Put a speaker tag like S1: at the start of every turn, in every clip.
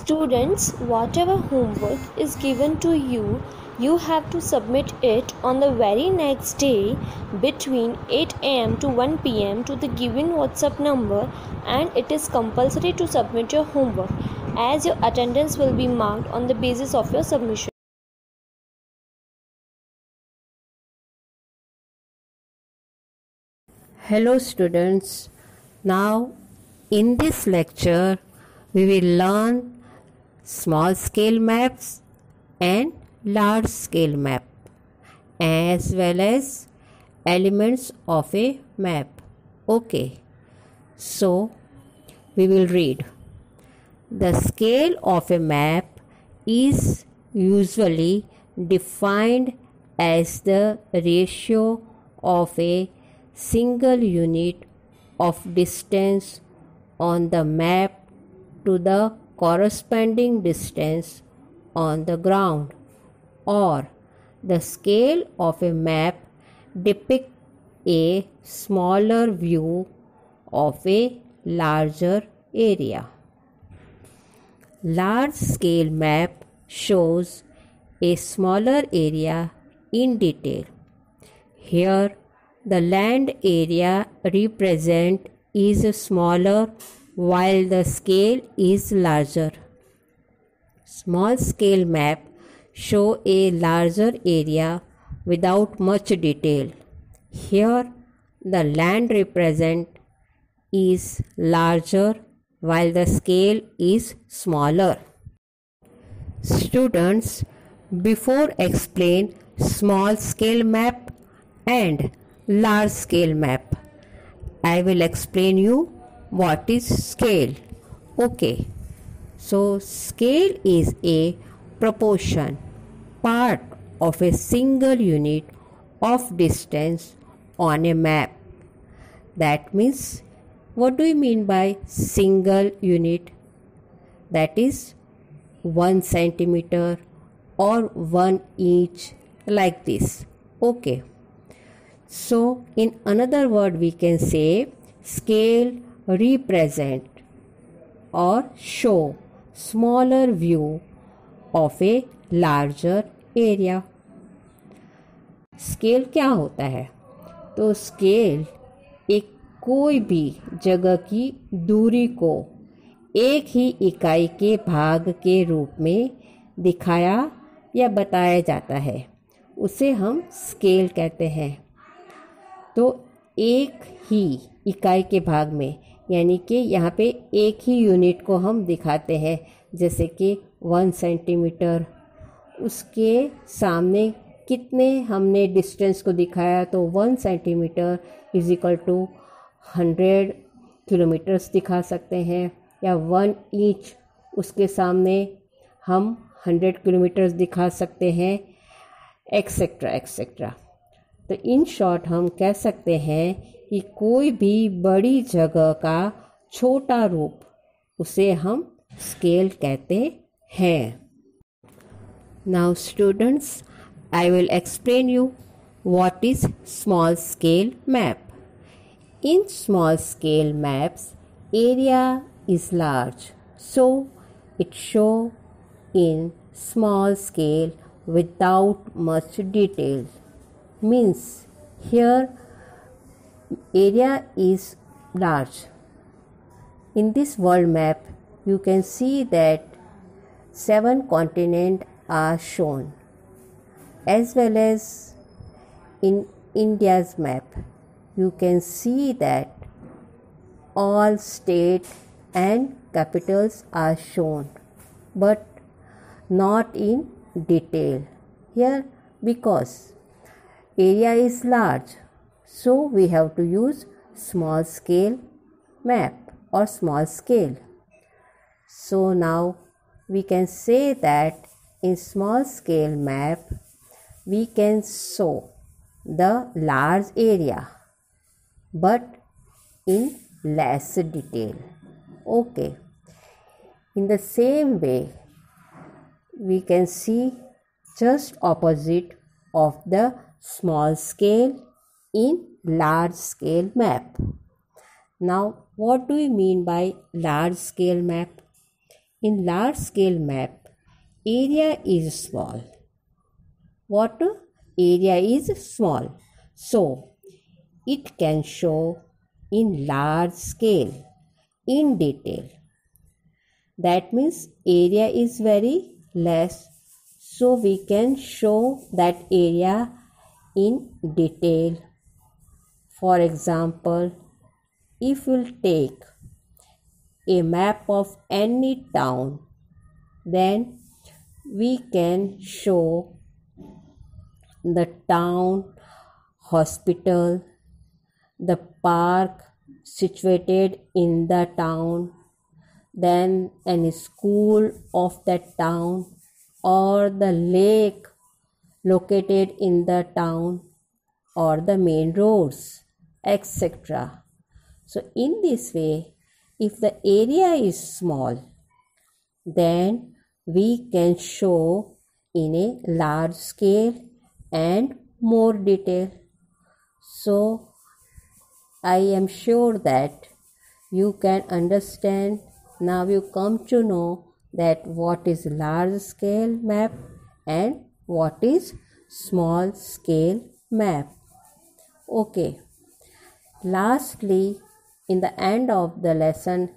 S1: Students, whatever homework is given to you, you have to submit it on the very next day between 8 am to 1 pm to the given WhatsApp number, and it is compulsory to submit your homework as your attendance will be marked on the basis of your submission.
S2: Hello students, now in this lecture we will learn small scale maps and large scale map as well as elements of a map. Okay, so we will read. The scale of a map is usually defined as the ratio of a single unit of distance on the map to the corresponding distance on the ground, or the scale of a map depicts a smaller view of a larger area. Large scale map shows a smaller area in detail. Here the land area represented is smaller while the scale is larger. Small scale map show a larger area without much detail. Here the land represented is larger while the scale is smaller. Students, before explain small scale map and large scale map, I will explain you what is scale. Okay, so scale is a proportion part of a single unit of distance on a map. That means, what do you mean by single unit? That is 1 centimeter or 1 inch, like this. Okay. So in another word we can say scale represent or show smaller view of a larger area. Scale क्या होता है? तो scale एक कोई भी जगह की दूरी को एक ही इकाई के भाग के रूप में दिखाया या बताया जाता है, उसे हम स्केल कहते हैं। तो एक ही इकाई के भाग में, यानी कि यहाँ पे एक ही यूनिट को हम दिखाते हैं, जैसे कि 1 सेंटीमीटर, उसके सामने कितने हमने डिस्टेंस को दिखाया, तो 1 centimetre is equal to 100 kilometres दिखा सकते हैं, या 1 इंच उसके सामने हम 100 किलोमीटर्स दिखा सकते हैं, एक्सेट्रा एक्सेट्रा। तो इन शॉर्ट हम कह सकते हैं कि कोई भी बड़ी जगह का छोटा रूप, उसे हम स्केल कहते हैं। Now students, I will explain you what is small scale map. In small scale maps area is large, so it show in small scale without much detail. Means here area is large. In this world map you can see that 7 continents are shown, as well as in India's map you can see that all states and capitals are shown, but not in detail here because area is large, so we have to use small scale map or small scale. So now we can say that in small scale map we can show the large area but in less detail. Okay, in the same way we can see just opposite of the small scale in large scale map. Now what do we mean by large scale map? In large scale map, area is small. What? Area is small. So, it can show in large scale, in detail. That means area is very less. So, we can show that area in detail. For example, if we'll take a map of any town, then we can show the town, hospital, the park situated in the town, then any school of that town, or the lake located in the town, or the main roads, etc. So in this way, if the area is small, then we can show in a large scale and more detail. So I am sure that you can understand. Now you come to know that what is large scale map and what is small scale map. Okay. Lastly, in the end of the lesson,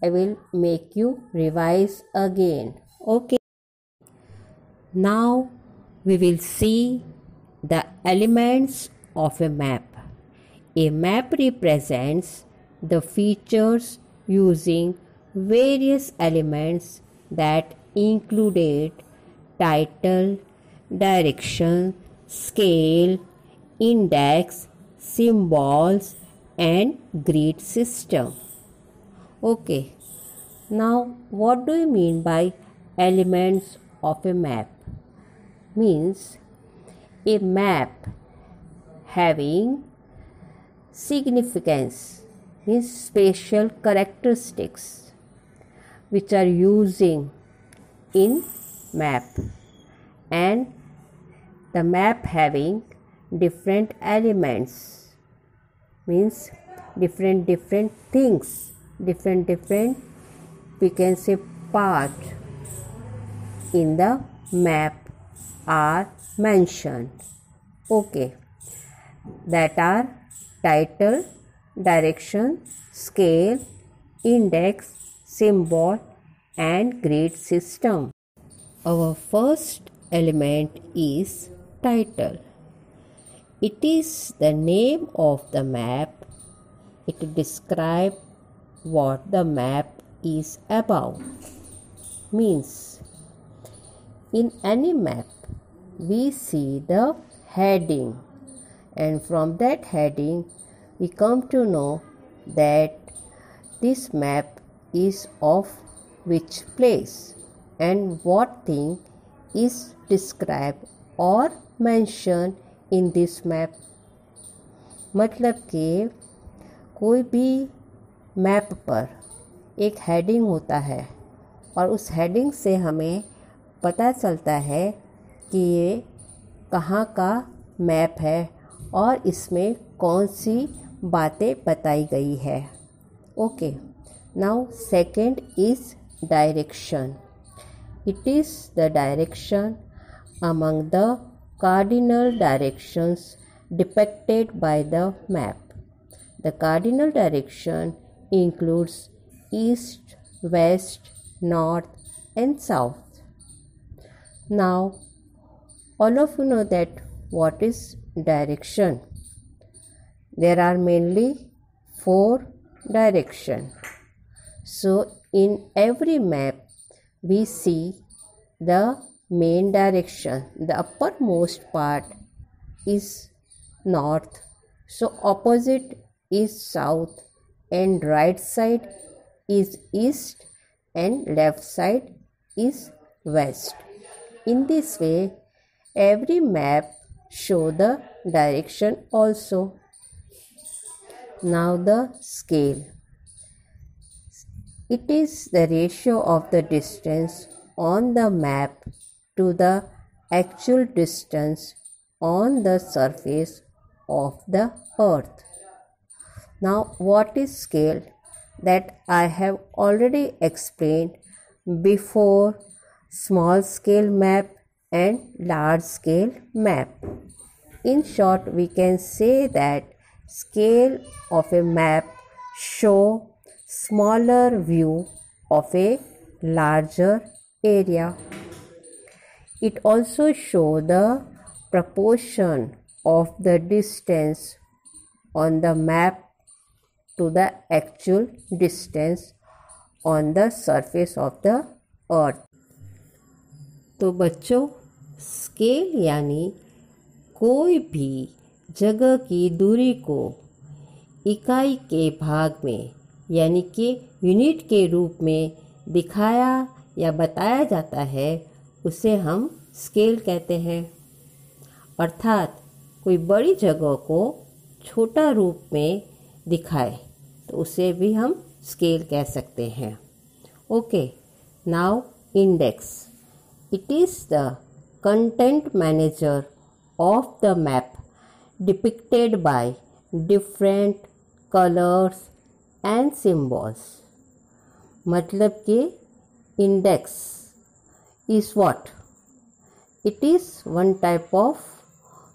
S2: I will make you revise again. Okay. Now we will see the elements of a map. A map represents the features using various elements that included title, direction, scale, index, symbols, and grid system. Okay, now what do you mean by elements of a map? Means a map having significance, means spatial characteristics which are using in map, and the map having different elements, means different things, different we can say part in the map are mentioned. Okay, that are title, direction, scale, index, symbol, and grid system. Our first element is title. It is the name of the map. It describes what the map is about. Means in any map we see the heading, and from that heading we come to know that this map is of which place and what thing is described or mentioned in this map. मतलब कि कोई भी map पर एक heading होता है और उस हेडिंग से हमें पता चलता है कि ये कहाँ का मैप है और इसमें कौन सी बातें बताई गई है. Okay, now second is direction. It is the direction among the cardinal directions depicted by the map. The cardinal direction includes east, west, north, and south. Now, all of you know that what is direction. There are mainly 4 directions. So, in every map, we see the main direction. The uppermost part is north, so opposite is south, and right side is east and left side is west. In this way, every map show the direction also. Now the scale. It is the ratio of the distance on the map to the actual distance on the surface of the earth. Now, what is scale? That I have already explained before small scale map and large scale map. In short, we can say that scale of a map show smaller view of a larger area. It also show the proportion of the distance on the map to the actual distance on the surface of the earth. तो बच्चों, scale यानी कोई भी जगह की दूरी को इकाई के भाग में यानी कि यूनिट के रूप में दिखाया या बताया जाता है, उसे हम स्केल कहते हैं। अर्थात कोई बड़ी जगह को छोटा रूप में दिखाए तो उसे भी हम स्केल कह सकते हैं। Okay, now index. It is the content manager of the map depicted by different colours and symbols. मतलब कि index is what? It is one type of,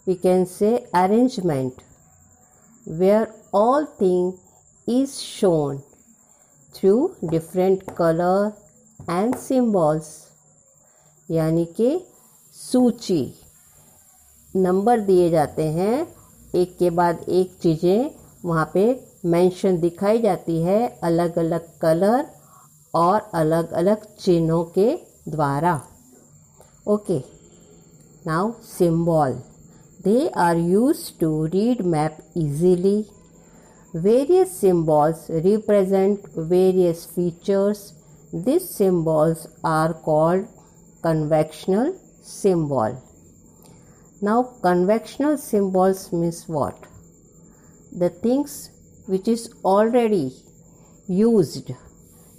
S2: we can say, arrangement where all thing is shown through different color and symbols। यानी कि सूची, number दिए जाते हैं, एक के बाद एक चीज़ें वहाँ पे मेंशन दिखाई जाती है अलग अलग कलर और अलग अलग चिन्हों के द्वारा। Okay, now symbol. They are used to read map easily. Various symbols represent various features. These symbols are called conventional symbol. Now, conventional symbols means what? The things which is already used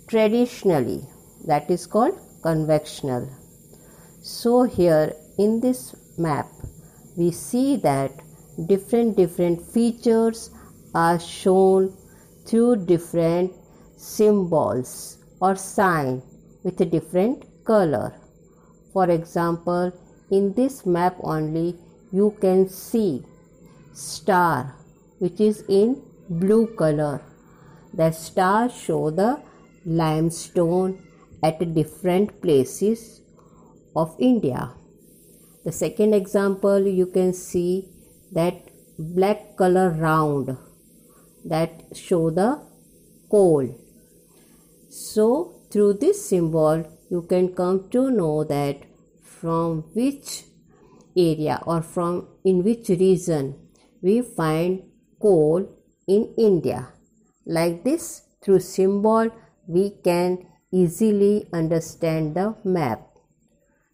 S2: traditionally, that is called conventional. So here in this map, we see that different features are shown through different symbols or sign with a different color. For example, in this map only you can see star which is in blue color. The star show the limestone at different places of India. The second example, you can see that black color round that show the coal. So through this symbol you can come to know that from which area or from in which region we find coal in India. Like this, through symbol we can easily understand the map.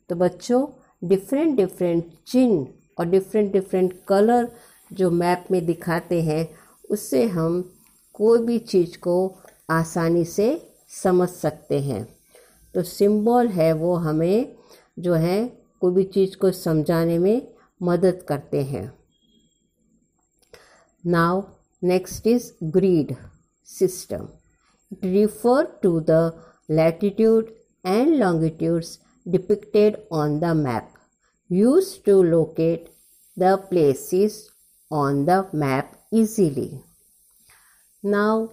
S2: तो बच्चों, different चिन्ह और different colour जो map में दिखाते हैं, उससे हम कोई भी चीज़ को आसानी से समझ सकते हैं। तो सिंबल है वो हमें जो है कोई भी चीज़ को समझाने में मदद करते हैं। Now next is grid system. It refer to the latitude and longitudes depicted on the map, used to locate the places on the map easily. Now,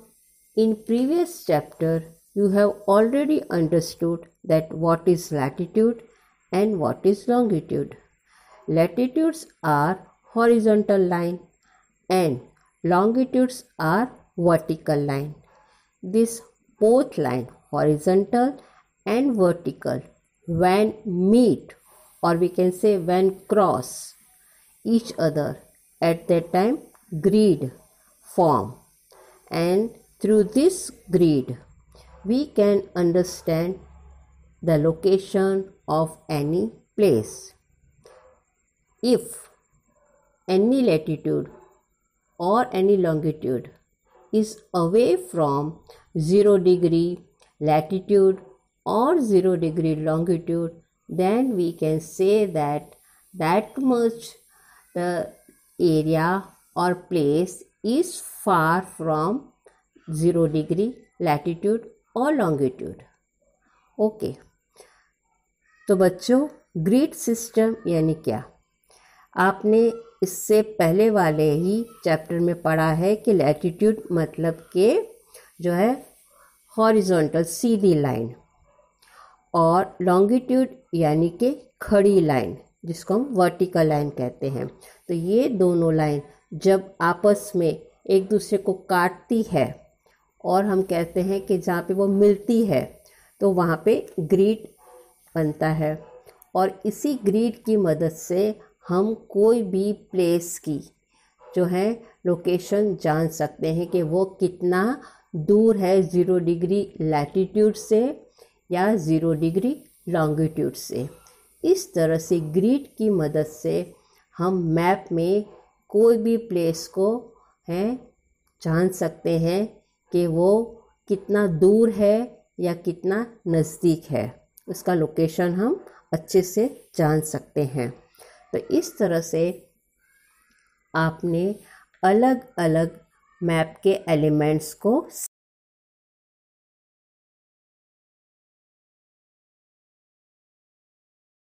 S2: in previous chapter, you have already understood that what is latitude and what is longitude. Latitudes are horizontal line and longitudes are vertical line. This both line, horizontal and vertical, when meet, or we can say when cross each other, at that time grid form, and through this grid we can understand the location of any place. If any latitude or any longitude is away from 0 degree latitude or 0 degree longitude, then we can say that much the area or place is far from 0 degree latitude or longitude. Okay, तो बच्चों grid system यानी क्या? आपने इससे पहले वाले ही chapter में पढ़ा है कि लैटिट्यूड मतलब के जो है हॉरिजॉन्टल सीधी लाइन, और लॉन्गिट्यूड यानी कि खड़ी लाइन जिसको हम वर्टिकल लाइन कहते हैं। तो ये दोनों लाइन जब आपस में एक दूसरे को काटती है और हम कहते हैं कि जहाँ पे वो मिलती है तो वहाँ पे ग्रिड बनता है, और इसी ग्रिड की मदद से हम कोई भी प्लेस की जो है लोकेशन जान सकते हैं कि वो कितना दूर है 0 डिग्री लैटिट्यूड से या 0 डिग्री लॉन्गिट्यूड से। इस तरह से ग्रिड की मदद से हम मैप में कोई भी प्लेस को है जान सकते हैं कि वो कितना दूर है या कितना नज़दीक है, उसका लोकेशन हम अच्छे से जान सकते हैं। तो इस तरह से आपने अलग अलग मैप के एलिमेंट्स को